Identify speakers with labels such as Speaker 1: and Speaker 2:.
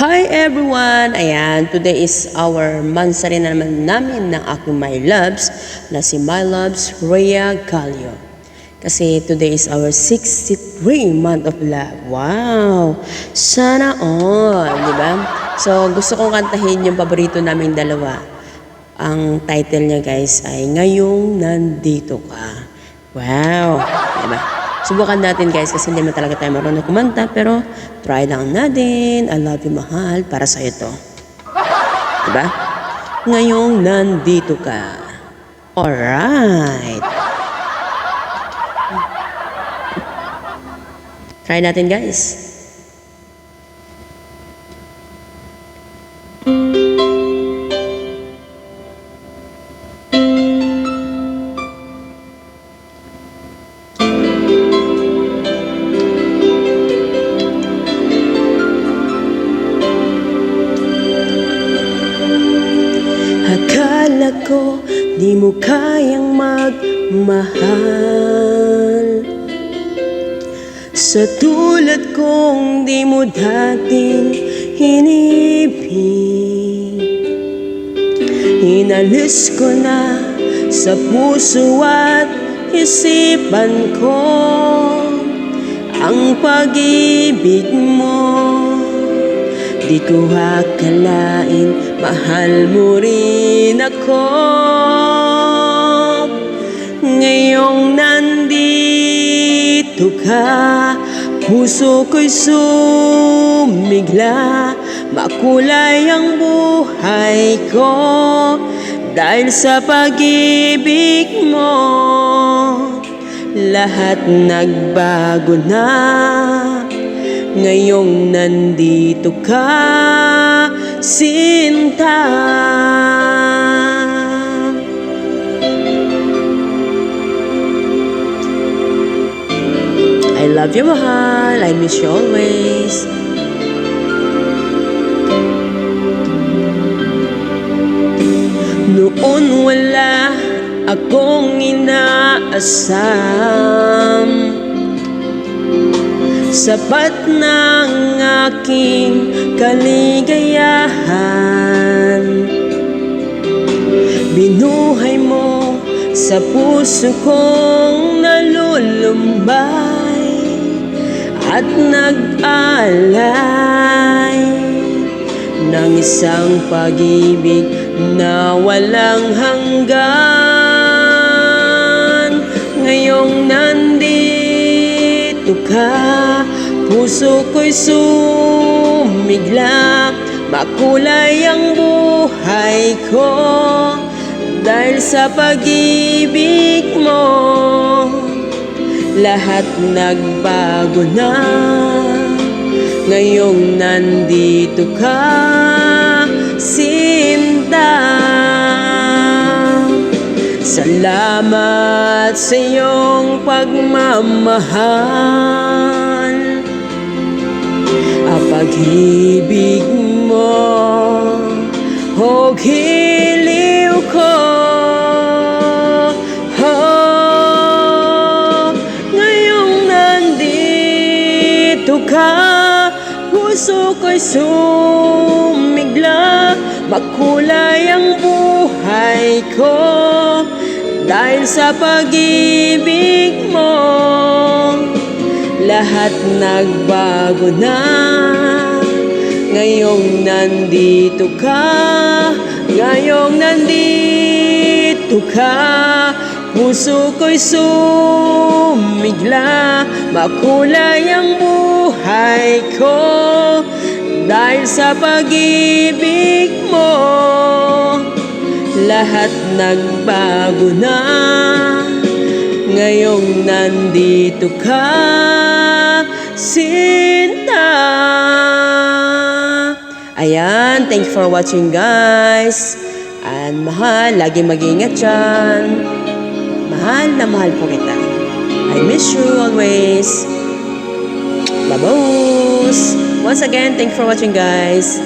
Speaker 1: Hi everyone! Ayan, today is our mansari na naman namin ng aking my loves na si my loves Rhea Gallio. Kasi today is our 63 month of love. Wow! Sana all! Diba? So gusto kong kantahin yung paborito naming dalawa. Ang title niya guys ay Ngayong Nandito Ka. Wow! Diba? Subukan natin guys kasi hindi man talaga tayo marunong kumanta pero try lang natin. I love you mahal para sa'yo to. Diba? Ngayong nandito ka. Alright. Try natin guys. Akala ko di mo kayang magmahal sa tulad kong di mo dating hinibig. Inalis ko na sa puso at isipan ko ang pag-ibig mo. Di ko akalain, mahal mo rin ako. Ngayong nandito ka, puso ko'y sumigla. Makulay ang buhay ko dahil sa pag-ibig mo. Lahat nagbago na ngayong nandito ka, Sinta. I love you mahal, I miss you always. Noon wala akong inaasam, sapat ng aking kaligayahan. Binuhay mo sa puso kong nalulumbay at nag-alay ng isang pag-ibig na walang hanggan. Ngayong nandito ka, puso ko'y sumigla. Makulay ang buhay ko dahil sa pag-ibig mo. Lahat nagbago na ngayong nandito ka, Sinta. Salamat sa iyong pagmamahal. Ang pag-ibig mo, hiliw ko. Ngayong nandito ka, puso ko'y sumigla. Makulay ang buhay ko dahil sa pag-ibig mo. Lahat nagbago na ngayong nandito ka. Ngayong nandito ka, puso ko'y sumigla. Makulay ang buhay ko dahil sa pag-ibig mo. Lahat nagbago na ngayong nandito ka, Sinta. Ayan, thank you for watching guys. And mahal, lagi mag-ingat dyan. Mahal na mahal po kita. I miss you always. Babos! Once again, thank you for watching guys.